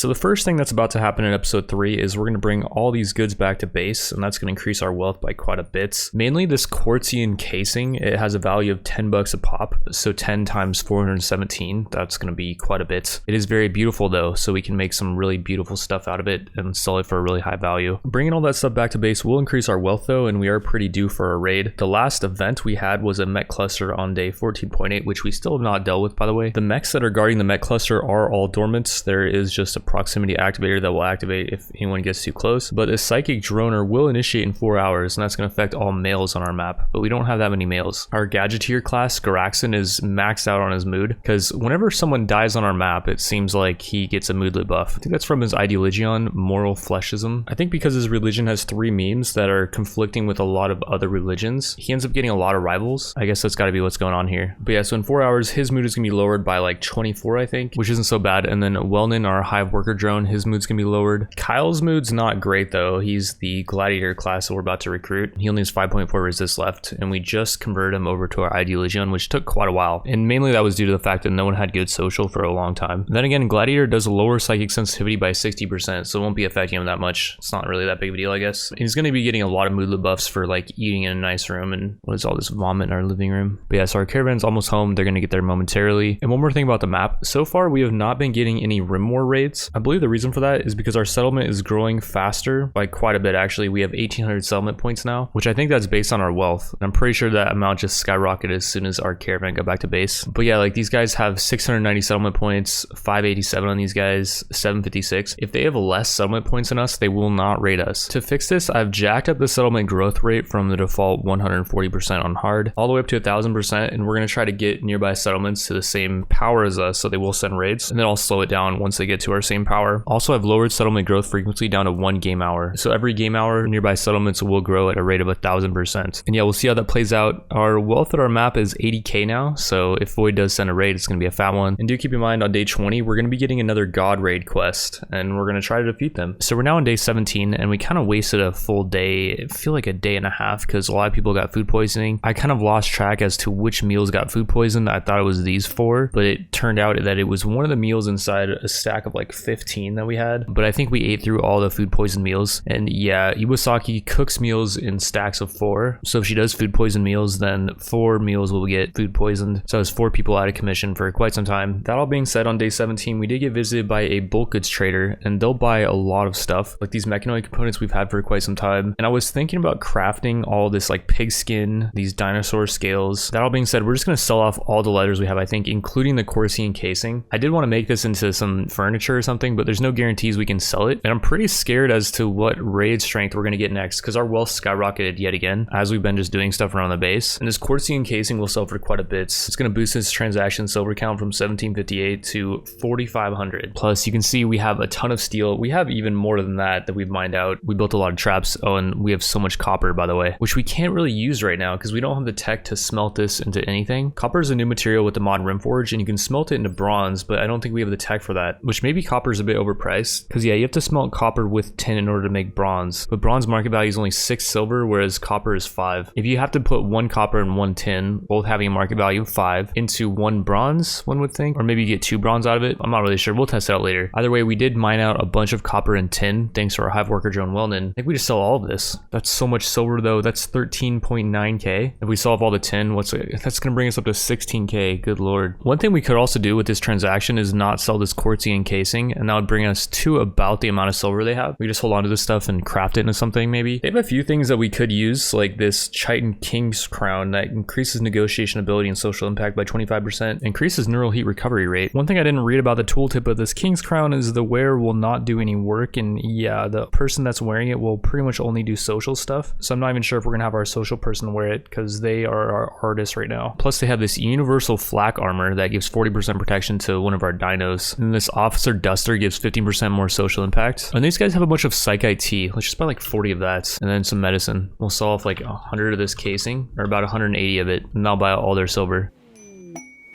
So the first thing that's about to happen in episode 3 is we're going to bring all these goods back to base, and that's going to increase our wealth by quite a bit. Mainly this quartzian casing, it has a value of 10 bucks a pop, so 10 times 417, that's going to be quite a bit. It is very beautiful though, so we can make some really beautiful stuff out of it and sell it for a really high value. Bringing all that stuff back to base will increase our wealth though, and we are pretty due for a raid. The last event we had was a mech cluster on day 14.8, which we still have not dealt with, by the way. The mechs that are guarding the mech cluster are all dormant. There is just a proximity activator that will activate if anyone gets too close, but a psychic droner will initiate in 4 hours, and that's going to affect all males on our map, but we don't have that many males. Our Gadgeteer class, Garaxon, is maxed out on his mood, because whenever someone dies on our map, it seems like he gets a moodlet buff. I think that's from his ideologion, Moral Fleshism. I think because his religion has 3 memes that are conflicting with a lot of other religions, he ends up getting a lot of rivals. I guess that's got to be what's going on here. But yeah, so in 4 hours, his mood is going to be lowered by like 24, I think, which isn't so bad. And then Wellnin, our hive worker drone, his mood's going to be lowered. Kyle's mood's not great though. He's the Gladiator class that we're about to recruit. He only has 5.4 resist left, and we just converted him over to our ideologion, which took quite a while. And mainly that was due to the fact that no one had good social for a long time. Then again, Gladiator does lower psychic sensitivity by 60%, so it won't be affecting him that much. It's not really that big of a deal, I guess. And he's going to be getting a lot of moodlet buffs for like eating in a nice room, and what is all this vomit in our living room? But yeah, so our caravan's almost home. They're going to get there momentarily. And one more thing about the map. So far, we have not been getting any RimWorld raids. I believe the reason for that is because our settlement is growing faster by quite a bit, actually. We have 1,800 settlement points now, which I think that's based on our wealth. And I'm pretty sure that amount just skyrocketed as soon as our caravan got back to base. But yeah, like these guys have 690 settlement points, 587 on these guys, 756. If they have less settlement points than us, they will not raid us. To fix this, I've jacked up the settlement growth rate from the default 140% on hard all the way up to 1,000%, and we're going to try to get nearby settlements to the same power as us, so they will send raids, and then I'll slow it down once they get to our same power. Also, I've lowered settlement growth frequency down to 1 game hour, so every game hour nearby settlements will grow at a rate of 1,000%. And yeah, we'll see how that plays out. Our wealth at our map is 80k now, so if Void does send a raid, it's going to be a fat one. And do keep in mind, on day 20 we're going to be getting another god raid quest, and we're going to try to defeat them. So we're now on day 17, and we kind of wasted a full day. I feel like a day and a half, because a lot of people got food poisoning. I kind of lost track as to which meals got food poisoned. I thought it was these 4, but it turned out that it was one of the meals inside a stack of like 15 that we had. But I think we ate through all the food poison meals. And yeah, Iwasaki cooks meals in stacks of 4. So if she does food poison meals, then 4 meals will get food poisoned. So it's 4 people out of commission for quite some time. That all being said, on day 17, we did get visited by a bulk goods trader, and they'll buy a lot of stuff, like these mechanoid components we've had for quite some time. And I was thinking about crafting all this like pig skin, these dinosaur scales. That all being said, we're just going to sell off all the leathers we have, I think, including the Corsian casing. I did want to make this into some furniture or something, but there's no guarantees we can sell it. And I'm pretty scared as to what raid strength we're going to get next, because our wealth skyrocketed yet again as we've been just doing stuff around the base. And this Corsian casing will sell for quite a bit. It's going to boost its transaction silver count from 1758 to 4,500. Plus, you can see we have a ton of steel. We have even more than that we've mined out. We built a lot of traps. Oh, and we have so much copper, by the way, which we can't really use right now because we don't have the tech to smelt this into anything. Copper is a new material with the mod Rimforge, and you can smelt it into bronze, but I don't think we have the tech for that, which maybe copper is a bit overpriced, because yeah, you have to smelt copper with tin in order to make bronze, but bronze market value is only 6 silver, whereas copper is 5. If you have to put 1 copper and 1 tin, both having a market value of 5, into 1 bronze, one would think, or maybe you get 2 bronze out of it. I'm not really sure. We'll test it out later. Either way, we did mine out a bunch of copper and tin thanks to our hive worker drone Wellnin. I think we just sell all of this. That's so much silver though. That's 13.9k. If we solve all the tin, that's gonna bring us up to 16k. Good lord. One thing we could also do with this transaction is not sell this Quartzian casing, and that would bring us to about the amount of silver they have. We just hold on to this stuff and craft it into something maybe. They have a few things that we could use, like this Chitin King's Crown that increases negotiation ability and social impact by 25%, increases neural heat recovery rate. One thing I didn't read about the tooltip of this King's Crown is the wearer will not do any work, and yeah, the person that's wearing it will pretty much only do social stuff. So I'm not even sure if we're gonna have our social person wear it, because they are our artists right now. Plus they have this universal flak armor that gives 40% protection to one of our dinos, and this officer duster gives 15% more social impact. And these guys have a bunch of psych IT. Let's just buy like 40 of that, and then some medicine. We'll sell off like 100 of this casing, or about 180 of it, and I'll buy all their silver.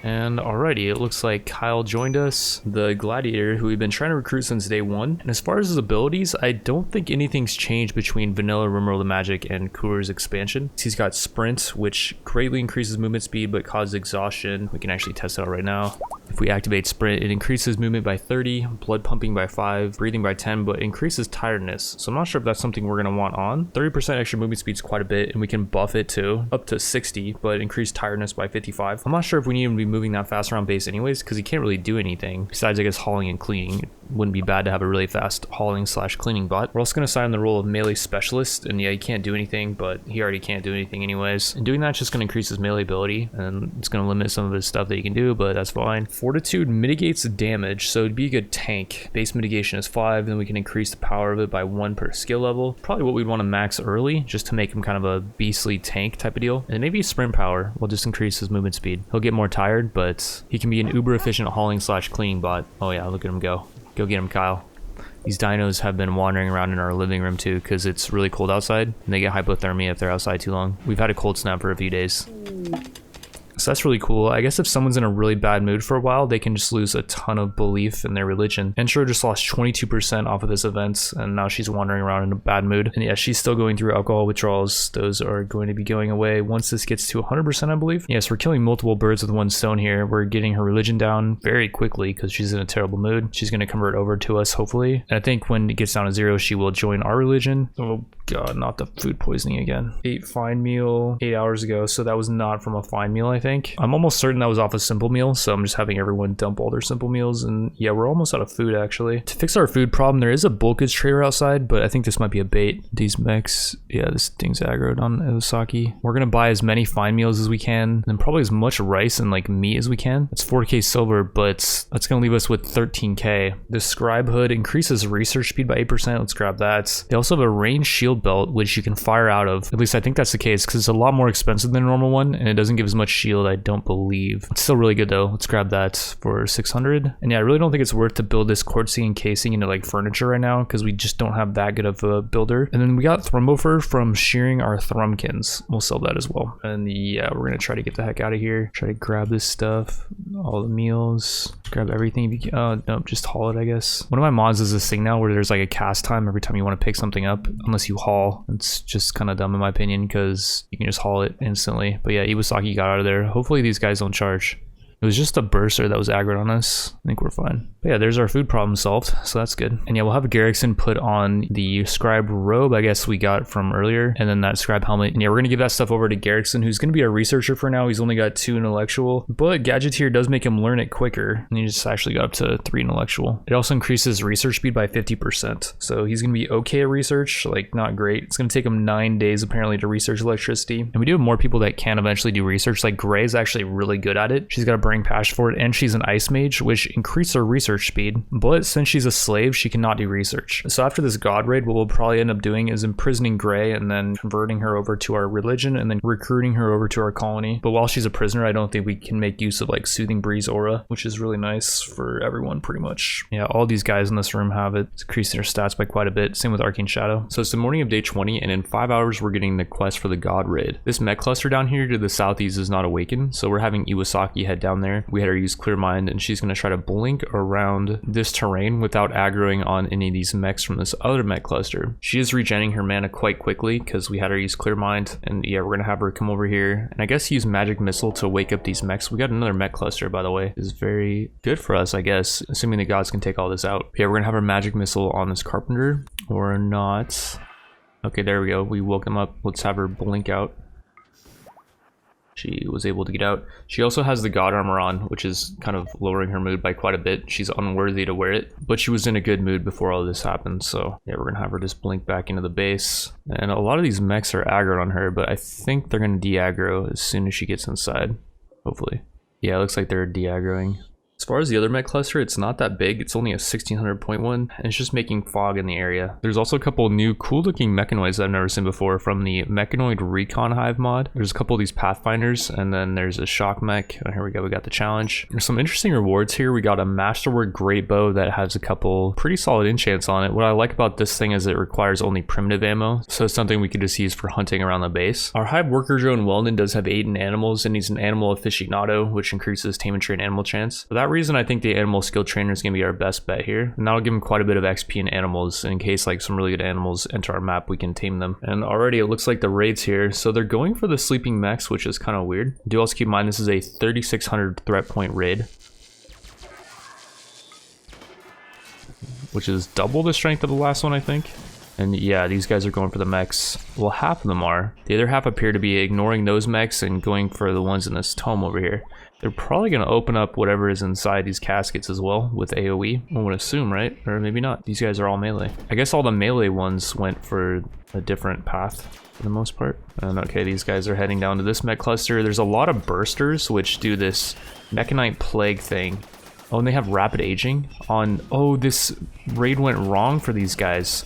And alrighty, it looks like Cyle joined us, the Gladiator, who we've been trying to recruit since day 1. And as far as his abilities, I don't think anything's changed between vanilla RimWorld of Magic and Kure's expansion. He's got Sprint, which greatly increases movement speed but causes exhaustion. We can actually test it out right now. If we activate sprint, it increases movement by 30, blood pumping by 5, breathing by 10, but increases tiredness. So I'm not sure if that's something we're going to want on. 30% extra movement speed is quite a bit, and we can buff it to up to 60, but increase tiredness by 55. I'm not sure if we need him to be moving that fast around base anyways, because he can't really do anything besides, I guess, hauling and cleaning. It wouldn't be bad to have a really fast hauling / cleaning bot. We're also going to assign the role of melee specialist, and yeah, he can't do anything, but he already can't do anything anyways. And doing that's just going to increase his melee ability, and it's going to limit some of his stuff that he can do, but that's fine. Fortitude mitigates damage, so it'd be a good tank. Base mitigation is 5, then we can increase the power of it by 1 per skill level. Probably what we'd want to max early, just to make him kind of a beastly tank type of deal. And maybe sprint power will just increase his movement speed. He'll get more tired, but he can be an uber efficient hauling / cleaning bot. Oh yeah, look at him go. Go get him, Kyle. These dinos have been wandering around in our living room too, because it's really cold outside, and they get hypothermia if they're outside too long. We've had a cold snap for a few days. So that's really cool. I guess if someone's in a really bad mood for a while, they can just lose a ton of belief in their religion. Ensure just lost 22% off of this event, and now she's wandering around in a bad mood. And yeah, she's still going through alcohol withdrawals. Those are going to be going away once this gets to 100%, I believe. Yes, we're killing multiple birds with one stone here. We're getting her religion down very quickly because she's in a terrible mood. She's going to convert over to us, hopefully. And I think when it gets down to 0, she will join our religion. Oh god, not the food poisoning again. 8 fine meal 8 hours ago, so that was not from a fine meal, I think. I'm almost certain that was off a simple meal, so I'm just having everyone dump all their simple meals, and yeah, we're almost out of food actually. To fix our food problem, there is a bulk goods trader outside, but I think this might be a bait. These mechs, yeah, this thing's aggroed on Iwasaki. We're gonna buy as many fine meals as we can, and probably as much rice and like meat as we can. It's 4k silver, but that's gonna leave us with 13k. This scribe hood increases research speed by 8%. Let's grab that. They also have a ranged shield belt, which you can fire out of. At least I think that's the case, because it's a lot more expensive than a normal one, and it doesn't give as much shield, I don't believe. It's still really good though. Let's grab that for 600. And yeah, I really don't think it's worth to build this quartzy encasing into like furniture right now, because we just don't have that good of a builder. And then we got Thrumbo fur from shearing our Thrumkins. We'll sell that as well. And yeah, we're gonna try to get the heck out of here. Try to grab this stuff, all the meals, grab everything. Oh no, just haul it, I guess. One of my mods is this thing now where there's like a cast time every time you want to pick something up, unless you haul. It's just kind of dumb in my opinion, because you can just haul it instantly. But yeah, Iwasaki got out of there. Hopefully these guys don't charge. It was just a Berser that was aggroed on us. I think we're fine. But yeah, there's our food problem solved, so that's good. And yeah, we'll have Garrickson put on the scribe robe, I guess we got from earlier, and then that scribe helmet. And yeah, we're gonna give that stuff over to Garrickson, who's gonna be a researcher for now. He's only got 2 intellectual, but Gadgeteer does make him learn it quicker, and he just actually got up to 3 intellectual. It also increases research speed by 50%, so he's gonna be okay at research, like not great. It's gonna take him 9 days apparently to research electricity. And we do have more people that can eventually do research. Like Gray is actually really good at it. She's got a Burning Passion for it, and she's an ice mage, which increases her research speed. But since she's a slave, she cannot do research. So after this god raid, what we'll probably end up doing is imprisoning Gray and then converting her over to our religion and then recruiting her over to our colony. But while she's a prisoner, I don't think we can make use of like Soothing Breeze aura, which is really nice for everyone pretty much. Yeah, all these guys in this room have it. It's increased their stats by quite a bit. Same with Arcane Shadow. So it's the morning of day 20, and in 5 hours we're getting the quest for the god raid. This mech cluster down here to the southeast is not awakened, so we're having Iwasaki head down there. We had her use Clear Mind, and she's going to try to blink around this terrain without aggroing on any of these mechs from this other mech cluster. She is regenerating her mana quite quickly because we had her use Clear Mind, and yeah, we're going to have her come over here and I guess use Magic Missile to wake up these mechs. We got another mech cluster, by the way. Is very good for us, I guess, assuming the gods can take all this out. Yeah, we're going to have our Magic Missile on this Carpenter, or not. Okay, there we go. We woke them up. Let's have her blink out. She was able to get out. She also has the god armor on, which is kind of lowering her mood by quite a bit. She's unworthy to wear it, but she was in a good mood before all this happened. So yeah, we're gonna have her just blink back into the base. And a lot of these mechs are aggroed on her, but I think they're gonna de-aggro as soon as she gets inside, hopefully. Yeah, it looks like they're de-aggroing. As far as the other mech cluster, it's not that big. It's only a 1600 point one, and it's just making fog in the area. There's also a couple new cool looking mechanoids I've never seen before from the Mechanoid Recon Hive mod. There's a couple of these Pathfinders, and then there's a Shock Mech. Oh, here we go, we got the challenge. There's some interesting rewards here. We got a Masterwork Great Bow that has a couple pretty solid enchants on it. What I like about this thing is it requires only primitive ammo, so it's something we could just use for hunting around the base. Our Hive Worker drone Weldon does have 8 in animals, and he's an animal aficionado, which increases tame and train animal chance. For that reason, I think the animal skill trainer is going to be our best bet here, and that'll give him quite a bit of XP in animals. In case like some really good animals enter our map, we can tame them. And already it looks like the raid's here, so they're going for the sleeping mechs, which is kind of weird. Do also keep in mind this is a 3600 threat point raid. which is double the strength of the last one, I think. And yeah, these guys are going for the mechs. Well, half of them are. The other half appear to be ignoring those mechs and going for the ones in this tome over here. They're probably going to open up whatever is inside these caskets as well with AoE. I would assume, right? Or maybe not. These guys are all melee. I guess all the melee ones went for a different path for the most part. And okay, these guys are heading down to this mech cluster. There's a lot of bursters which do this Mechanite Plague thing. Oh, and they have rapid aging on... Oh, this raid went wrong for these guys.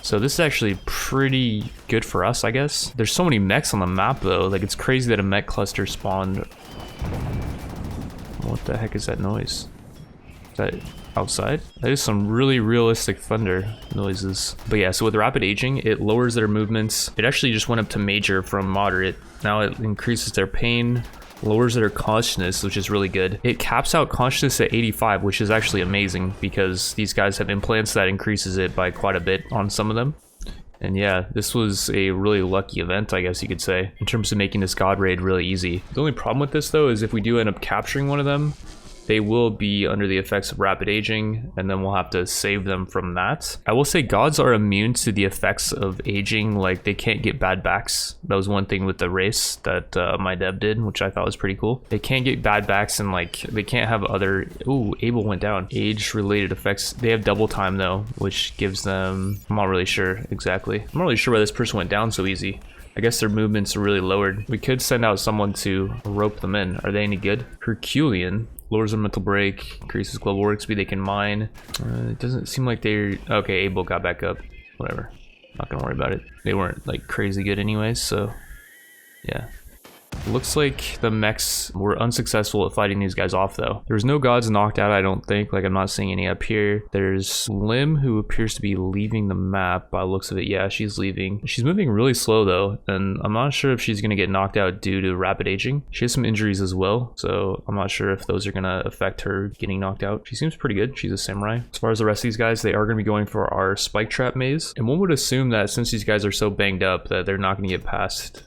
So this is actually pretty good for us, I guess. There's so many mechs on the map though. Like, it's crazy that a mech cluster spawned. What the heck is that noise? Is that outside? That is some really realistic thunder noises. But yeah, so with rapid aging, it lowers their movements. It actually just went up to major from moderate. Now it increases their pain, lowers their consciousness, which is really good. It caps out consciousness at 85, which is actually amazing because these guys have implants that increases it by quite a bit on some of them. And yeah, this was a really lucky event, I guess you could say, in terms of making this god raid really easy. The only problem with this though is if we do end up capturing one of them, they will be under the effects of rapid aging, and then we'll have to save them from that. I will say gods are immune to the effects of aging, like they can't get bad backs. That was one thing with the race that my dev did, which I thought was pretty cool. They can't get bad backs and like they can't have other... Ooh, Abel went down. Age-related effects. They have double time though, which gives them... I'm not really sure exactly. I'm not really sure why this person went down so easy. I guess their movements are really lowered. We could send out someone to rope them in. Are they any good? Herculean. Lowers their mental break, increases global work speed, they can mine. It doesn't seem like they're... Okay, Abel got back up. Whatever. Not gonna worry about it. They weren't like crazy good anyways, so yeah. Looks like the mechs were unsuccessful at fighting these guys off though. There's no gods knocked out, I don't think. Like, I'm not seeing any up here. There's Lim, who appears to be leaving the map by the looks of it. Yeah, she's leaving. She's moving really slow though, and I'm not sure if she's gonna get knocked out due to rapid aging. She has some injuries as well, so I'm not sure if those are gonna affect her getting knocked out. She seems pretty good. She's a samurai. As far as the rest of these guys, they are gonna be going for our spike trap maze, and one would assume that since these guys are so banged up that they're not gonna get past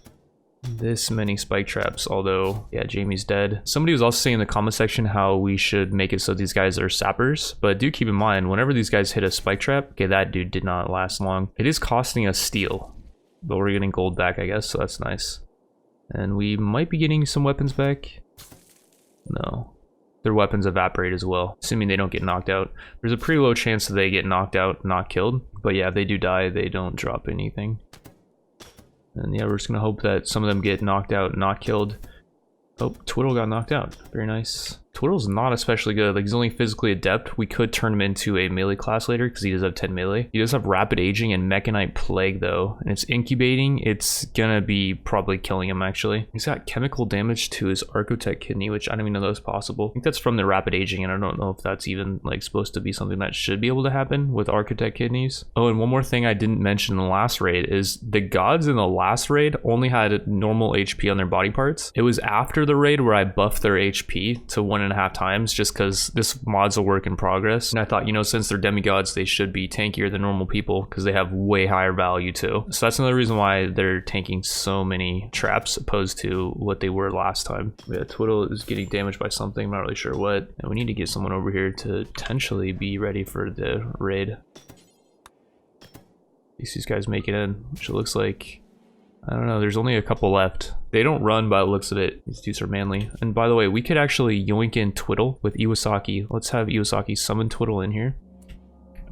this many spike traps, although yeah, Jamie's dead. Somebody was also saying in the comment section how we should make it so these guys are sappers, but do keep in mind whenever these guys hit a spike trap, okay, that dude did not last long. It is costing us steel, but we're getting gold back, I guess, so that's nice. And we might be getting some weapons back. No, their weapons evaporate as well, assuming they don't get knocked out. There's a pretty low chance that they get knocked out, not killed, but yeah, if they do die, they don't drop anything. And yeah, we're just gonna hope that some of them get knocked out, not killed. Oh, Twiddle got knocked out. Very nice. Twiddle's not especially good. Like, he's only physically adept. We could turn him into a melee class later because he does have 10 melee. He does have rapid aging and Mechanite Plague though, and it's incubating. It's gonna be probably killing him actually. He's got chemical damage to his Architect kidney, which I don't even know that was possible. I think that's from the rapid aging, and I don't know if that's even like supposed to be something that should be able to happen with Architect kidneys. Oh, and one more thing I didn't mention in the last raid is the gods in the last raid only had normal HP on their body parts. It was after the raid where I buffed their HP to 1.5 times just because this mod's a work in progress, and I thought, you know, since they're demigods, they should be tankier than normal people because they have way higher value too. So that's another reason why they're tanking so many traps opposed to what they were last time. Yeah, Twiddle is getting damaged by something, I'm not really sure what, and we need to get someone over here to potentially be ready for the raid. At least these guys make it in, which it looks like, I don't know, there's only a couple left. They don't run by the looks of it. These dudes are manly. And by the way, we could actually yoink in Twiddle with Iwasaki. Let's have Iwasaki summon Twiddle in here.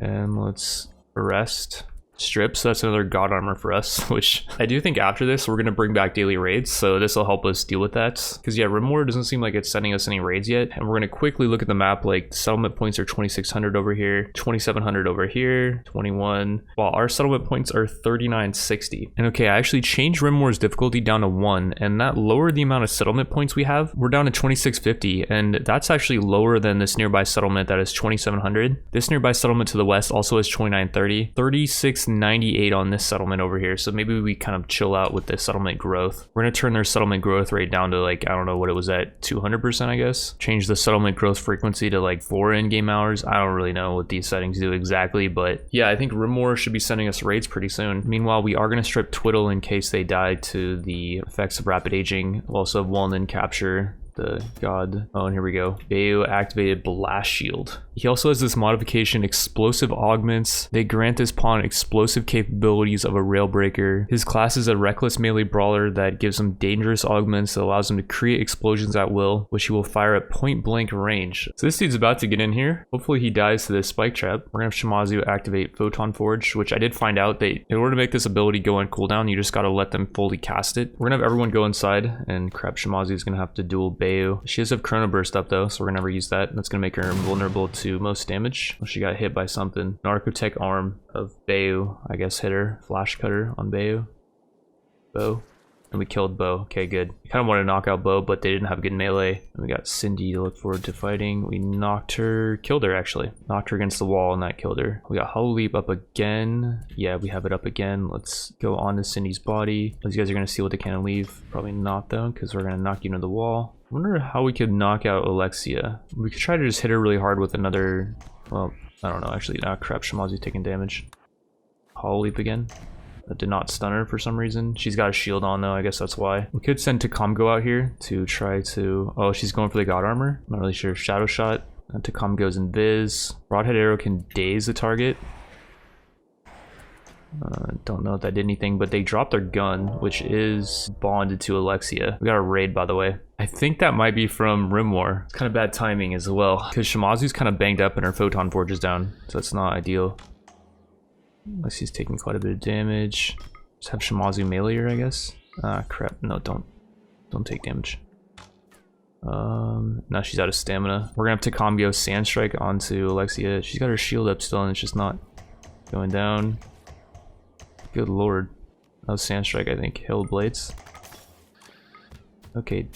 And let's arrest Strip. So that's another god armor for us, which I do think after this, we're going to bring back daily raids. So this will help us deal with that. Because yeah, RimWorld doesn't seem like it's sending us any raids yet. And we're going to quickly look at the map. Like, the settlement points are 2,600 over here, 2,700 over here, 21. While our settlement points are 3,960. And okay, I actually changed RimWorld's difficulty down to 1. And that lowered the amount of settlement points we have. We're down to 2,650. And that's actually lower than this nearby settlement that is 2,700. This nearby settlement to the west also has 2,930. 3,698 on this settlement over here. So maybe we kind of chill out with the settlement growth. We're going to turn their settlement growth rate down to like, I don't know what it was at, 200%, I guess. Change the settlement growth frequency to like 4 in-game hours. I don't really know what these settings do exactly, but yeah, I think RimWorld should be sending us raids pretty soon. Meanwhile, we are going to strip Twiddle in case they die to the effects of rapid aging. We'll also have Walden capture the god. Oh, and here we go. Bayo activated Blast Shield. He also has this modification, Explosive Augments. They grant this pawn explosive capabilities of a Railbreaker. His class is a reckless melee brawler that gives him dangerous augments that allows him to create explosions at will, which he will fire at point blank range. So this dude's about to get in here. Hopefully he dies to this spike trap. We're gonna have Shimazu activate Photon Forge, which I did find out that in order to make this ability go on cooldown, you just gotta let them fully cast it. We're gonna have everyone go inside, and crap, Shimazu is gonna have to duel Bayo. She does have Chrono Burst up though, so we're gonna never use that. That's gonna make her vulnerable to most damage. Well, she got hit by something. An Architect Arm of Bayo, I guess, hit her. Flash Cutter on Bayo. Bo. And we killed Bo. Okay, good. I kind of wanted to knock out Bo, but they didn't have good melee. And we got Cindy to look forward to fighting. We knocked her, killed her actually. Knocked her against the wall and that killed her. We got Hollow Leap up again. Yeah, we have it up again. Let's go on to Cindy's body. Those guys are gonna steal with the cannon leave. Probably not though, because we're gonna knock you into the wall. I wonder how we could knock out Alexia. We could try to just hit her really hard with another, well, I don't know, actually, crap, Shimazu's taking damage. Hollow Leap again. That did not stun her for some reason. She's got a shield on though, I guess that's why. We could send Takamgo out here to try to... Oh, she's going for the God Armor. Not really sure. Shadow Shot. Takamgo's Invis. Broadhead Arrow can daze the target. Don't know if that did anything, but they dropped their gun, which is bonded to Alexia. We got a raid, by the way. I think that might be from RimWorld. It's kind of bad timing as well, because Shimazu's kind of banged up and her Photon Forge is down, so that's not ideal. Alexia's taking quite a bit of damage. Just have Shimazu melee her, I guess. Ah, crap. No, don't take damage. Now she's out of stamina. We're gonna have to combo Sand Strike onto Alexia. She's got her shield up still and it's just not going down. Good lord. That was Sand Strike, I think. Hail Blades. Okay.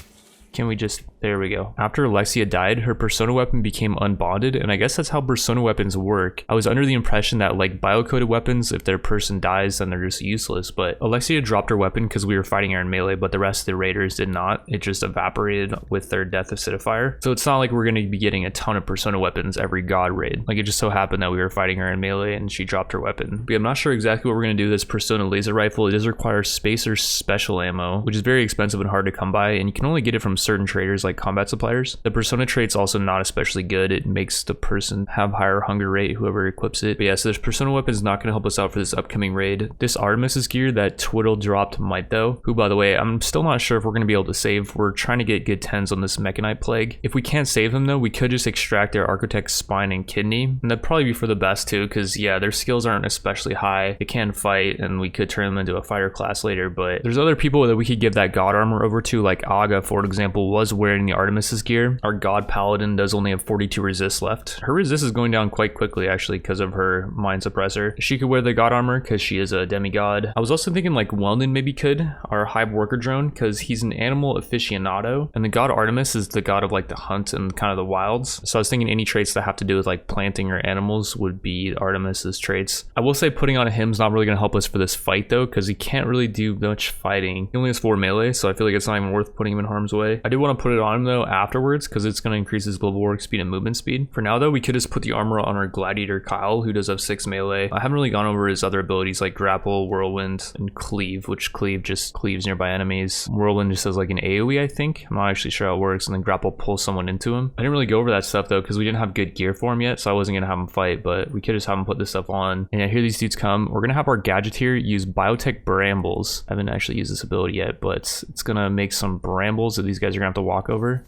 Can we just... There we go. After Alexia died, her persona weapon became unbonded, and I guess that's how persona weapons work. I was under the impression that, like, biocoded weapons, if their person dies, then they're just useless, but Alexia dropped her weapon because we were fighting her in melee, but the rest of the raiders did not. It just evaporated with their death of Cityfire. So it's not like we're going to be getting a ton of persona weapons every god raid. Like, it just so happened that we were fighting her in melee and she dropped her weapon. But I'm not sure exactly what we're going to do with this persona laser rifle. It does require Spacer special ammo, which is very expensive and hard to come by, and you can only get it from certain traders like combat suppliers. The persona trait's also not especially good. It makes the person have higher hunger rate, whoever equips it. But yeah, so this persona weapon is not going to help us out for this upcoming raid. This Artemis's gear that Twiddle dropped might though, who by the way, I'm still not sure if we're going to be able to save. We're trying to get good 10s on this Mechanite Plague. If we can't save them though, we could just extract their Architect's spine and kidney, and that'd probably be for the best too, because yeah, their skills aren't especially high. They can fight, and we could turn them into a fighter class later, but there's other people that we could give that god armor over to, like Aga, for example, was wearing the Artemis's gear. Our god paladin does only have 42 resist left. Her resist is going down quite quickly actually because of her mind suppressor. She could wear the god armor because she is a demigod. I was also thinking like Weldon maybe could, our hive worker drone, because he's an animal aficionado, and the god Artemis is the god of like the hunt and kind of the wilds. So I was thinking any traits that have to do with like planting or animals would be Artemis's traits. I will say putting on him's not really going to help us for this fight though, because he can't really do much fighting. He only has 4 melee, so I feel like it's not even worth putting him in harm's way. I do want to put it on him though afterwards because it's going to increase his global work speed and movement speed. For now though, we could just put the armor on our Gladiator Cyle, who does have 6 melee. I haven't really gone over his other abilities like Grapple, Whirlwind, and Cleave, which Cleave just cleaves nearby enemies. Whirlwind just has like an AoE, I think. I'm not actually sure how it works, and then Grapple pulls someone into him. I didn't really go over that stuff though because we didn't have good gear for him yet, so I wasn't going to have him fight, but we could just have him put this stuff on. And I hear these dudes come. We're going to have our Gadgeteer use Biotech Brambles. I haven't actually used this ability yet, but it's going to make some brambles that these guys are going to have to walk over.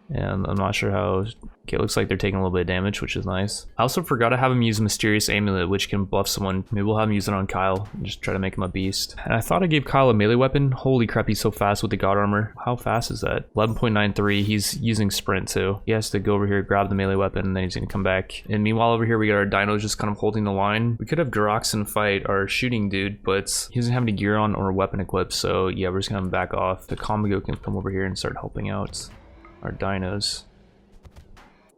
And I'm not sure how... Okay, it looks like they're taking a little bit of damage, which is nice. I also forgot to have him use Mysterious Amulet, which can buff someone. Maybe we'll have him use it on Cyle and just try to make him a beast. And I thought I gave Cyle a melee weapon. Holy crap, he's so fast with the god armor. How fast is that? 11.93. He's using sprint too. He has to go over here, grab the melee weapon, and then he's gonna come back. And meanwhile over here we got our dinos just kind of holding the line. We could have Doroxin fight our shooting dude, but he doesn't have any gear on or weapon equipped, so yeah, we're just gonna back off. The Combo can come over here and start helping out our dinos.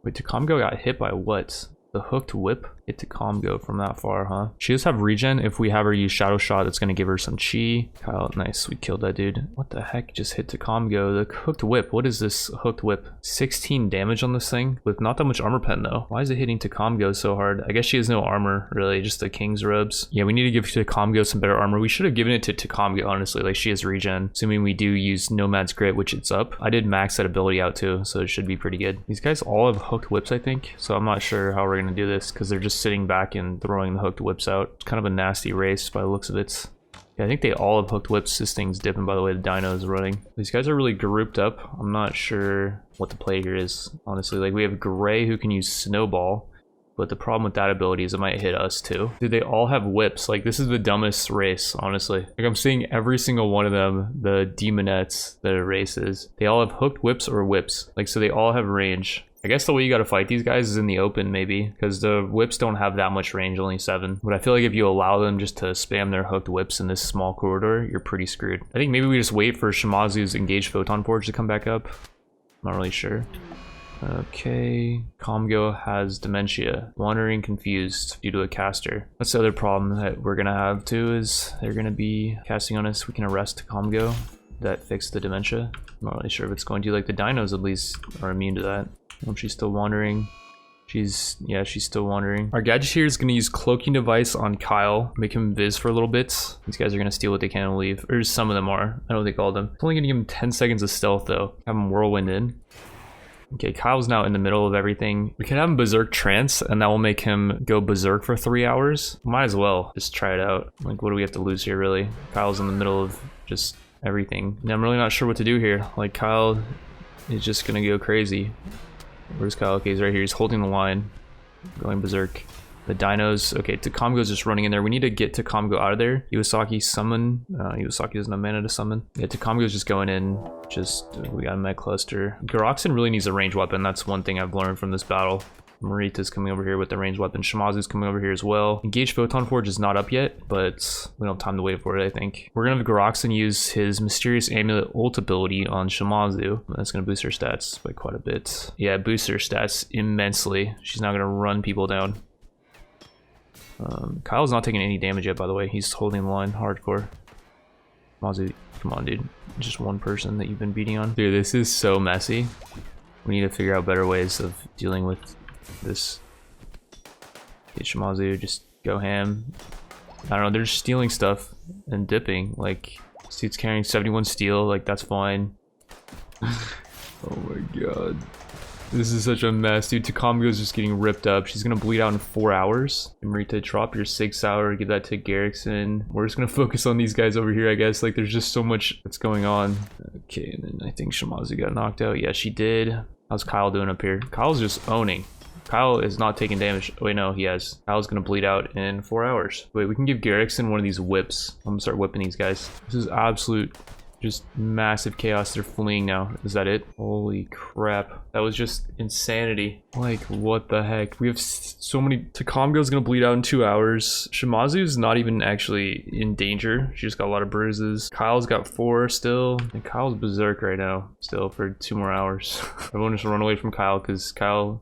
Wait, Takamgo got hit by what? The hooked whip? hit to combo from that far, huh? She does have regen. If we have her use Shadow Shot, that's gonna give her some chi. Kyle, nice, we killed that dude. What the heck, just hit to combo. The hooked whip, what is this hooked whip? 16 damage on this thing with not that much armor pen though. Why is it hitting to combo so hard? I guess she has no armor really, just the king's robes. Yeah, we need to give to combo some better armor. We should have given it to combo, honestly. Like, she has regen, assuming we do use Nomad's Grit, which it's up. I did max that ability out too, so it should be pretty good. These guys all have hooked whips, I think, so I'm not sure how we're gonna do this because they're just sitting back and throwing the hooked whips out. It's kind of a nasty race by the looks of it. Yeah, I think they all have hooked whips. This thing's dipping, by the way. The dino is running. These guys are really grouped up. I'm not sure what the play here is, honestly. Like, we have Gray who can use Snowball, but the problem with that ability is it might hit us too. Dude, they all have whips. Like, this is the dumbest race, honestly. Like, I'm seeing every single one of them, the Daemonettes, the races, they all have hooked whips or whips. Like, so they all have range. I guess the way you gotta fight these guys is in the open, maybe, because the whips don't have that much range, only 7. But I feel like if you allow them just to spam their hooked whips in this small corridor, you're pretty screwed. I think maybe we just wait for Shimazu's Engaged Photon Forge to come back up. Not really sure. Okay, Comgo has dementia, wandering confused due to a caster. That's the other problem that we're gonna have too, is they're gonna be casting on us. We can arrest Comgo. That fix the dementia. I'm not really sure if it's going to. Like, the dinos at least are immune to that. Oh, she's still wandering. She's still wandering. Our Gadgeteer is gonna use Cloaking Device on Cyle, make him Viz for a little bit. These guys are gonna steal what they can and leave. Or some of them are. I don't think all of them. It's only gonna give him 10 seconds of stealth though. Have him Whirlwind in. Okay, Kyle's now in the middle of everything. We can have him Berserk Trance, and that will make him go Berserk for 3 hours. Might as well just try it out. Like, what do we have to lose here, really? Kyle's in the middle of just everything. And I'm really not sure what to do here. Like, Kyle is just gonna go crazy. Where's Kyle? Okay, he's right here. He's holding the line, going berserk. The dinos. Okay, Takamgo's just running in there. We need to get Takamgo out of there. Iwasaki summon. Iwasaki doesn't have mana to summon. Yeah, Takamgo's just going in. We got a Med Cluster. Garoxin really needs a ranged weapon. That's one thing I've learned from this battle. Marita's coming over here with the ranged weapon. Shimazu's coming over here as well. Engaged Photon Forge is not up yet, but we don't have time to wait for it, I think. We're gonna have Garoxin use his Mysterious Amulet ult ability on Shimazu. That's gonna boost her stats by quite a bit. Yeah, it boosts her stats immensely. She's now gonna run people down. Kyle's not taking any damage yet, by the way. He's holding the line hardcore. Shimazu, come on, dude. Just one person that you've been beating on. Dude, this is so messy. We need to figure out better ways of dealing with this. Okay, Shimazu, just go ham. I don't know, they're just stealing stuff and dipping. Like, this dude's carrying 71 steel, like, that's fine. Oh my god. This is such a mess, dude. Takamgo's just getting ripped up. She's gonna bleed out in 4 hours. Marita, drop your 6 hour, give that to Garrickson. We're just gonna focus on these guys over here, I guess. Like, there's just so much that's going on. Okay, and then I think Shimazu got knocked out. Yeah, she did. How's Kyle doing up here? Kyle's just owning. Kyle is not taking damage. Wait, no, he has. Kyle's gonna bleed out in 4 hours. Wait, we can give Garrickson one of these whips. I'm gonna start whipping these guys. This is absolute, just massive chaos. They're fleeing now. Is that it? Holy crap. That was just insanity. Like, what the heck? We have so many. Takamgo's gonna bleed out in 2 hours. Shimazu's not even actually in danger. She just got a lot of bruises. Kyle's got 4 still. And Kyle's berserk right now, still, for 2 more hours. Everyone just run away from Kyle because Kyle,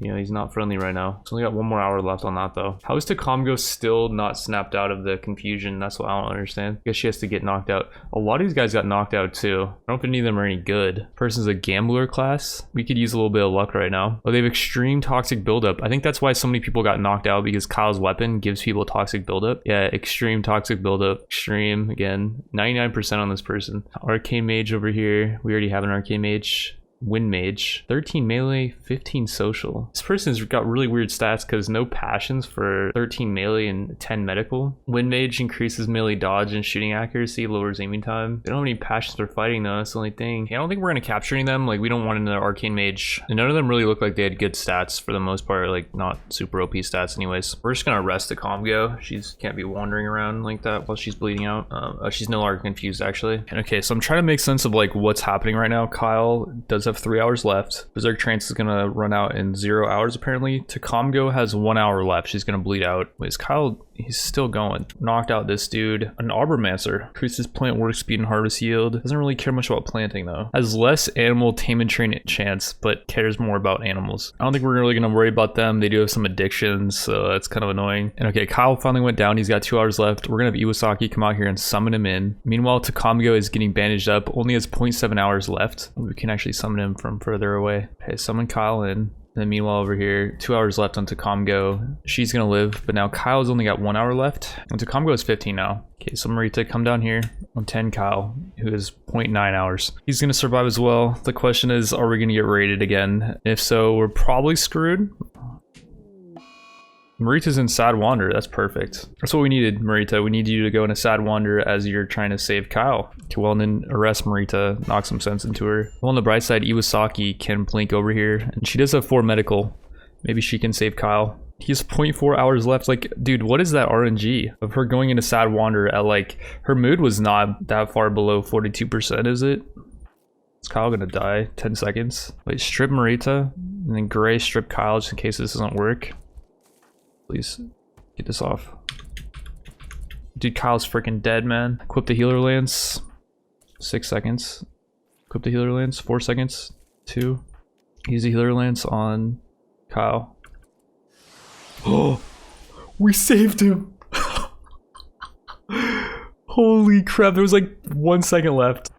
you know, he's not friendly right now. It's only got 1 more hour left on that though. How is Takamgo still not snapped out of the confusion? That's what I don't understand. I guess she has to get knocked out. A lot of these guys got knocked out too. I don't know if any of them are any good. Person's a gambler class. We could use a little bit of luck right now. Oh, they have extreme toxic buildup. I think that's why so many people got knocked out, because Kyle's weapon gives people toxic buildup. Yeah, extreme toxic buildup. Extreme again. 99% on this person. Arcane Mage over here. We already have an Arcane Mage. Wind Mage, 13 melee, 15 social. This person's got really weird stats because no passions for 13 melee and 10 medical. Wind Mage increases melee dodge and shooting accuracy, lowers aiming time. They don't have any passions for fighting though, that's the only thing. I don't think we're gonna capture any of them. Like, we don't want another Arcane Mage. And none of them really look like they had good stats for the most part, like not super OP stats anyways. We're just gonna arrest the Comgo. She's can't be wandering around like that while she's bleeding out. She's no longer confused actually. And okay, so I'm trying to make sense of like what's happening right now. Kyle does have 3 hours left. Berserk Trance is gonna run out in 0 hours apparently. Takamgo has 1 hour left. She's gonna bleed out. Wait, is Kyle He's still going. Knocked out this dude. An Arbormancer. Increases plant work speed and harvest yield. Doesn't really care much about planting though. Has less animal tame and train chance, but cares more about animals. I don't think we're really gonna worry about them. They do have some addictions, so that's kind of annoying. And okay, Cyle finally went down. He's got 2 hours left. We're gonna have Iwasaki come out here and summon him in. Meanwhile, Takamgo is getting bandaged up. Only has 0.7 hours left. We can actually summon him from further away. Okay, summon Cyle in. And then meanwhile over here, 2 hours left on Takamgo. She's gonna live, but now Kyle's only got 1 hour left. And Takamgo is 15 now. Okay, so Marita, come down here on 10 Cyle, who is 0.9 hours. He's gonna survive as well. The question is, are we gonna get raided again? If so, we're probably screwed. Marita's in Sad Wander. That's perfect. That's what we needed, Marita. We need you to go in a Sad Wander as you're trying to save Cyle. Okay, well, then arrest Marita, knock some sense into her. Well, on the bright side, Iwasaki can blink over here, and she does have 4 medical. Maybe she can save Cyle. He has 0.4 hours left. Like, dude, what is that RNG of her going into Sad Wander at, like, her mood was not that far below 42%, is it? Is Cyle gonna die? 10 seconds. Wait, strip Marita, and then Gray strip Cyle just in case this doesn't work. Please get this off. Dude, Kyle's freaking dead, man. Equip the healer lance. 6 seconds. Equip the healer lance. 4 seconds. 2. Use the healer lance on Cyle. Oh, we saved him. Holy crap, there was like 1 second left.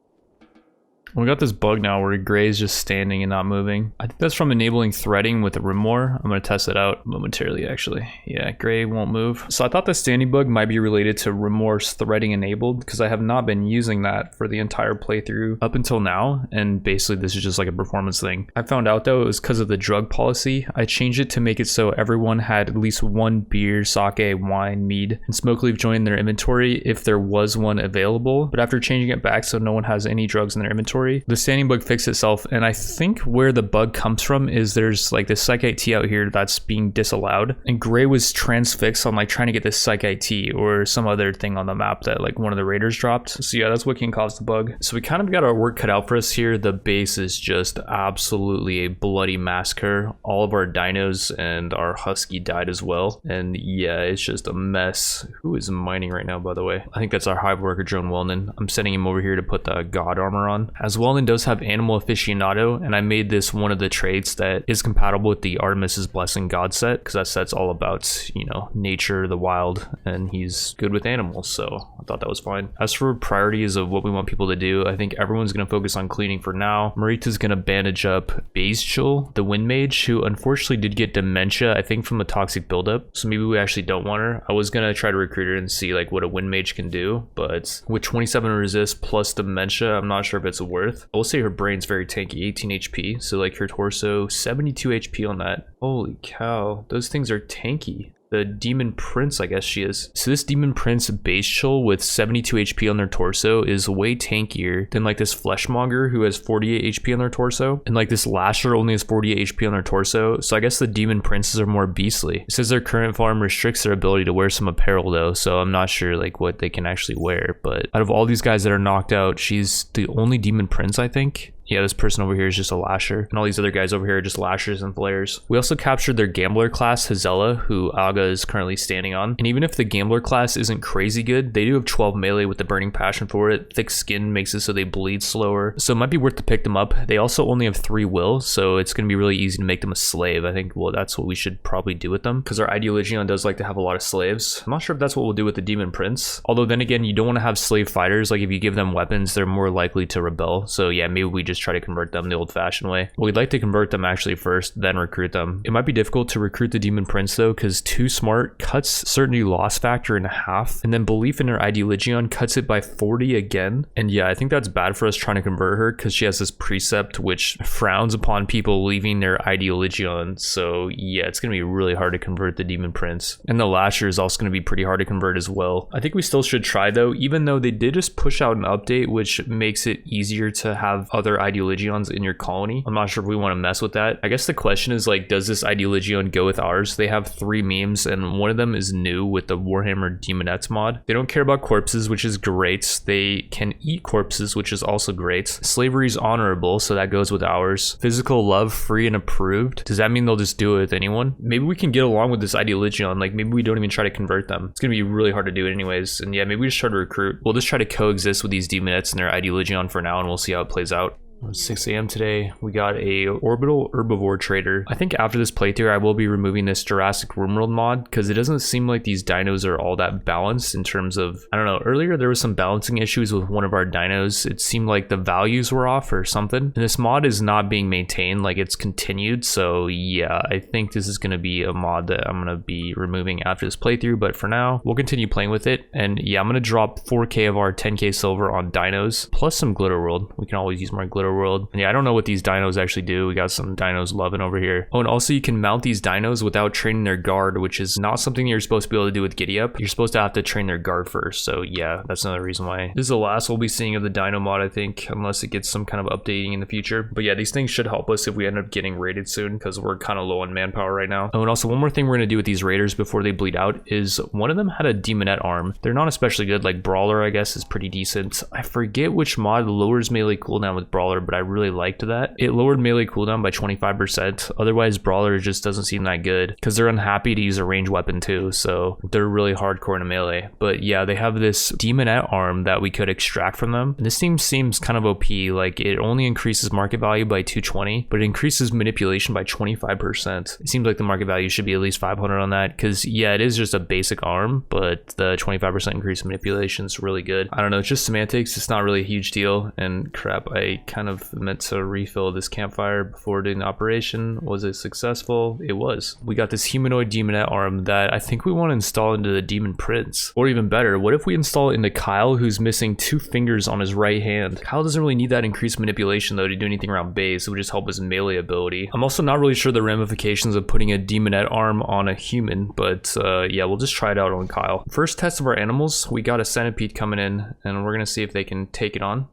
We got this bug now where Gray is just standing and not moving. I think that's from enabling threading with the RimWorld. I'm going to test it out momentarily, actually. Yeah, Gray won't move. So I thought the standing bug might be related to RimWorld's threading enabled, because I have not been using that for the entire playthrough up until now. And basically this is just like a performance thing. I found out though it was because of the drug policy. I changed it to make it so everyone had at least 1 beer, sake, wine, mead, and smoke leaf joint in their inventory if there was one available. But after changing it back so no one has any drugs in their inventory, the standing bug fixed itself. And I think where the bug comes from is there's like this Psych IT out here that's being disallowed, and Gray was transfixed on like trying to get this Psych IT or some other thing on the map that like one of the raiders dropped. So yeah, that's what can cause the bug. So we kind of got our work cut out for us here. The base is just absolutely a bloody massacre. All of our dinos and our husky died as well, and yeah, it's just a mess. Who is mining right now, by the way? I think that's our hive worker drone Wellman. I'm sending him over here to put the god armor on. As Wellman does have animal aficionado, and I made this one of the traits that is compatible with the Artemis's Blessing god set, because that set's all about, you know, nature, the wild, and he's good with animals, so I thought that was fine. As for priorities of what we want people to do, I think everyone's going to focus on cleaning for now. Marita's going to bandage up Bestial, the Wind Mage, who unfortunately did get dementia, I think from a toxic buildup, so maybe we actually don't want her. I was going to try to recruit her and see like what a Wind Mage can do, but with 27 resist plus dementia, I'm not sure if it's worth. I will say her brain's very tanky, 18 HP, so like her torso, 72 HP on that. Holy cow, those things are tanky. The Demon Prince, I guess she is. So this Demon Prince Bestial with 72 HP on their torso is way tankier than like this Fleshmonger who has 48 HP on their torso. And like this Lasher only has 48 HP on their torso. So I guess the Demon Princes are more beastly. It says their current farm restricts their ability to wear some apparel though. So I'm not sure like what they can actually wear. But out of all these guys that are knocked out, she's the only Demon Prince, I think. Yeah, this person over here is just a Lasher, and all these other guys over here are just Lashers and Flares. We also captured their Gambler class, Hazella, who Aga is currently standing on. And even if the Gambler class isn't crazy good, they do have 12 melee with the Burning Passion for it. Thick skin makes it so they bleed slower, so it might be worth to pick them up. They also only have 3 will, so it's going to be really easy to make them a slave. I think, well, that's what we should probably do with them, because our Ideologion does like to have a lot of slaves. I'm not sure if that's what we'll do with the Demon Prince, although then again, you don't want to have slave fighters. Like if you give them weapons, they're more likely to rebel. So yeah, maybe we just try to convert them the old-fashioned way. Well, we'd like to convert them actually first, then recruit them. It might be difficult to recruit the Demon Prince though, because Too Smart cuts certainty loss factor in half, and then Belief in her Ideologion cuts it by 40 again. And yeah, I think that's bad for us trying to convert her, because she has this precept which frowns upon people leaving their Ideologion. So yeah, it's gonna be really hard to convert the Demon Prince. And the Lasher is also gonna be pretty hard to convert as well. I think we still should try though, even though they did just push out an update which makes it easier to have other Ideolegions in your colony. I'm not sure if we want to mess with that. I guess the question is like, does this Ideolegion go with ours? They have 3 memes and one of them is new with the Warhammer Daemonette mod. They don't care about corpses, which is great. They can eat corpses, which is also great. Slavery is honorable, so that goes with ours. Physical love, free and approved. Does that mean they'll just do it with anyone? Maybe we can get along with this Ideolegion. Like maybe we don't even try to convert them. It's gonna be really hard to do it anyways. And yeah, maybe we just try to recruit. We'll just try to coexist with these Daemonettes and their Ideolegion for now, and we'll see how it plays out. 6 a.m. today, we got a orbital herbivore trader. I think after this playthrough, I will be removing this Jurassic RimWorld mod because it doesn't seem like these dinos are all that balanced in terms of, I don't know, earlier there was some balancing issues with one of our dinos. It seemed like the values were off or something. And this mod is not being maintained, like it's continued. So yeah, I think this is going to be a mod that I'm going to be removing after this playthrough. But for now, we'll continue playing with it. And yeah, I'm going to drop 4K of our 10K silver on dinos plus some glitter world. We can always use more glitter world. And yeah, I don't know what these dinos actually do. We got some dinos loving over here. Oh, and also you can mount these dinos without training their guard, which is not something you're supposed to be able to do with Giddy Up. You're supposed to have to train their guard first. So yeah, that's another reason why. This is the last we'll be seeing of the dino mod, I think, unless it gets some kind of updating in the future. But yeah, these things should help us if we end up getting raided soon because we're kind of low on manpower right now. Oh, and also one more thing we're going to do with these raiders before they bleed out is one of them had a Daemonette arm. They're not especially good. Like Brawler, I guess, is pretty decent. I forget which mod lowers melee cooldown with Brawler, but I really liked that. It lowered melee cooldown by 25%. Otherwise, Brawler just doesn't seem that good because they're unhappy to use a ranged weapon too. So they're really hardcore in melee. But yeah, they have this Daemonette arm that we could extract from them. And this thing seems kind of OP. Like it only increases market value by 220, but it increases manipulation by 25%. It seems like the market value should be at least 500 on that because yeah, it is just a basic arm, but the 25% increase in manipulation is really good. I don't know, it's just semantics. It's not really a huge deal. And crap, I kind of meant to refill this campfire before doing the operation. Was it successful? It was. We got this humanoid Daemonette arm that I think we want to install into the Demon Prince. Or even better, what if we install it into Cyle, who's missing 2 fingers on his right hand? Cyle doesn't really need that increased manipulation though to do anything around base. It would just help his melee ability. I'm also not really sure the ramifications of putting a Daemonette arm on a human, but yeah, we'll just try it out on Cyle. First test of our animals, we got a centipede coming in and we're gonna see if they can take it on.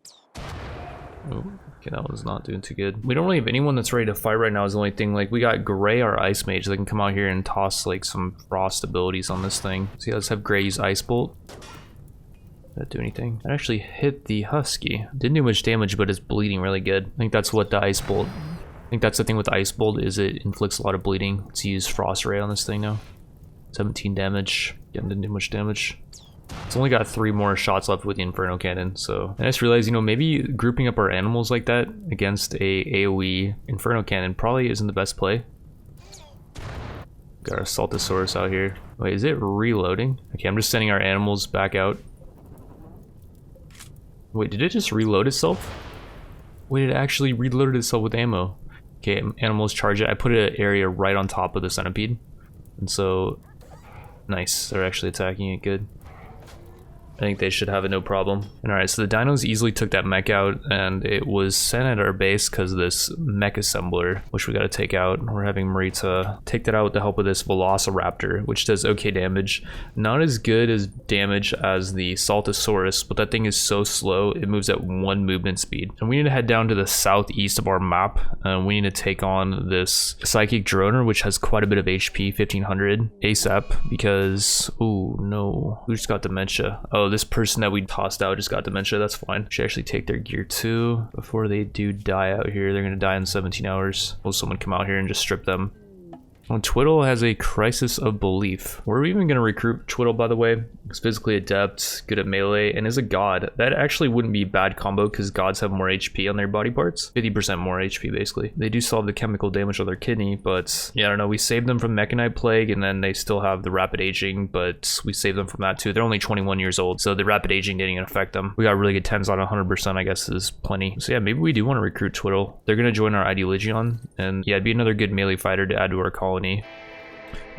Oh. Okay, that one's not doing too good. We don't really have anyone that's ready to fight right now is the only thing. Like, we got Gray, our Ice Mage, that can come out here and toss, like, some frost abilities on this thing. So yeah, let's have Gray use Ice Bolt. Did that do anything? That actually hit the Husky. Didn't do much damage, but it's bleeding really good. I think that's what the Ice Bolt... I think that's the thing with Ice Bolt, is it inflicts a lot of bleeding. Let's use Frost Ray on this thing now. 17 damage. Again, didn't do much damage. It's only got 3 more shots left with the Inferno Cannon, so I just realized, you know, maybe grouping up our animals like that against a AoE Inferno Cannon probably isn't the best play. Got our Saltosaurus out here. Wait, is it reloading? Okay, I'm just sending our animals back out. Wait, did it just reload itself? Wait, it actually reloaded itself with ammo. Okay, animals charge it. I put an area right on top of the centipede. And so, nice, they're actually attacking it good. I think they should have it no problem. And alright, so the dinos easily took that mech out, and it was sent at our base because of this mech assembler, which we got to take out. We're having Marita take that out with the help of this Velociraptor, which does okay damage. Not as good as damage as the Saltosaurus, but that thing is so slow, it moves at 1 movement speed. And we need to head down to the southeast of our map, and we need to take on this Psychic Droner, which has quite a bit of HP, 1500 ASAP, because, oh no, who just got dementia? Oh, this person that we tossed out just got dementia. That's fine. Should actually take their gear too before they do die out here. They're gonna die in 17 hours. Will someone come out here and just strip them? Twiddle has a crisis of belief. We're even going to recruit Twiddle, by the way. He's physically adept, good at melee, and is a god. That actually wouldn't be a bad combo because gods have more HP on their body parts. 50% more HP, basically. They do still have the chemical damage on their kidney, but yeah, I don't know. We saved them from Mechanite Plague, and then they still have the rapid aging, but we saved them from that too. They're only 21 years old, so the rapid aging didn't even affect them. We got really good 10s on 100%, I guess is plenty. So yeah, maybe we do want to recruit Twiddle. They're going to join our Ideolegion, and yeah, it'd be another good melee fighter to add to our colony.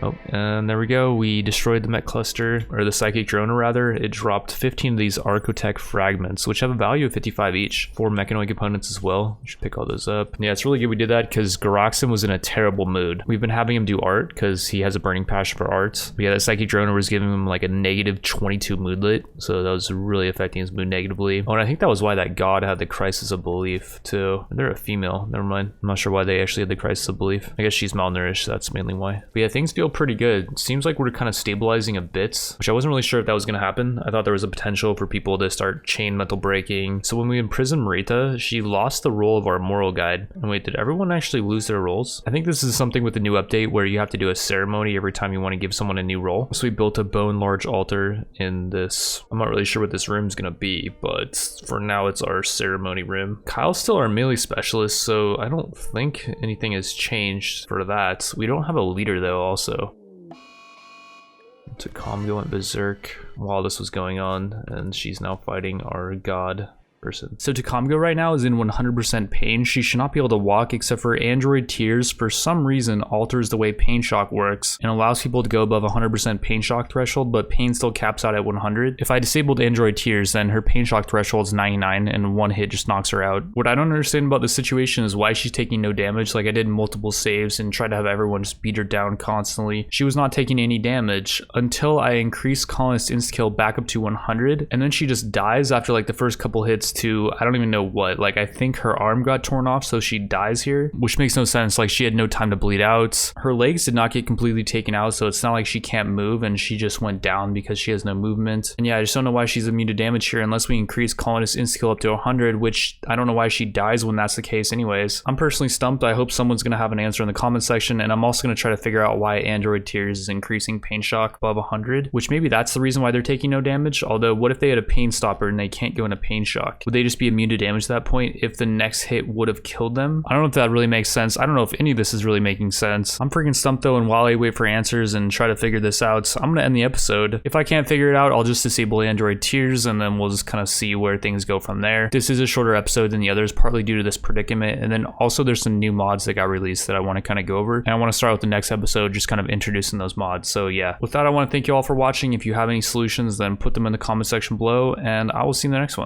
Oh, and there we go. We destroyed the mech cluster, or the psychic drone rather. It dropped 15 of these Architect fragments, which have a value of 55 each. 4 mechanoid components as well. We should pick all those up. Yeah, it's really good we did that because Garoxin was in a terrible mood. We've been having him do art because he has a burning passion for art. But yeah, that psychic drone was giving him like a negative 22 moodlet, so that was really affecting his mood negatively. Oh, and I think that was why that god had the crisis of belief too. They're a female, never mind. I'm not sure why they actually had the crisis of belief. I guess she's malnourished, so that's mainly why. But yeah, things feel pretty good. Seems like we're kind of stabilizing a bit, which I wasn't really sure if that was going to happen. I thought there was a potential for people to start chain metal breaking. So when we imprisoned Marita, she lost the role of our moral guide. And wait, did everyone actually lose their roles? I think this is something with the new update where you have to do a ceremony every time you want to give someone a new role. So we built a bone large altar in this. I'm not really sure what this room's going to be, but for now it's our ceremony room. Kyle's still our melee specialist, so I don't think anything has changed for that. We don't have a leader though also. Tacomgo went berserk while this was going on, and she's now fighting our god person. So Tacomgo right now is in 100% pain. She should not be able to walk except for android tears for some reason alters the way pain shock works and allows people to go above 100% pain shock threshold, but pain still caps out at 100. If I disabled android tears, then her pain shock threshold is 99 and one hit just knocks her out. What I don't understand about this situation is why she's taking no damage. Like I did multiple saves and tried to have everyone just beat her down constantly. She was not taking any damage until I increased colonist insta-kill back up to 100, and then she just dies after like the first couple hits to I don't even know what. Like I think her arm got torn off, so she dies here, which makes no sense. Like she had no time to bleed out. Her legs did not get completely taken out, so it's not like she can't move and she just went down because she has no movement. And yeah, I just don't know why she's immune to damage here unless we increase colonist insta-kill up to 100, which I don't know why she dies when that's the case anyways. I'm personally stumped. I hope someone's gonna have an answer in the comment section, and I'm also gonna try to figure out why android tears is increasing pain shock above 100, which maybe that's the reason why they're taking no damage. Although what if they had a pain stopper and they can't go into pain shock? Would they just be immune to damage at that point if the next hit would have killed them? I don't know if that really makes sense. I don't know if any of this is really making sense. I'm freaking stumped though, and while I wait for answers and try to figure this out, I'm gonna end the episode. If I can't figure it out, I'll just disable android tears and then we'll just kind of see where things go from there. This is a shorter episode than the others, partly due to this predicament, and then also there's some new mods that got released that I want to kind of go over, and I want to start with the next episode just kind of introducing those mods. So yeah, with that, I want to thank you all for watching. If you have any solutions, then put them in the comment section below, and I will see you in the next one.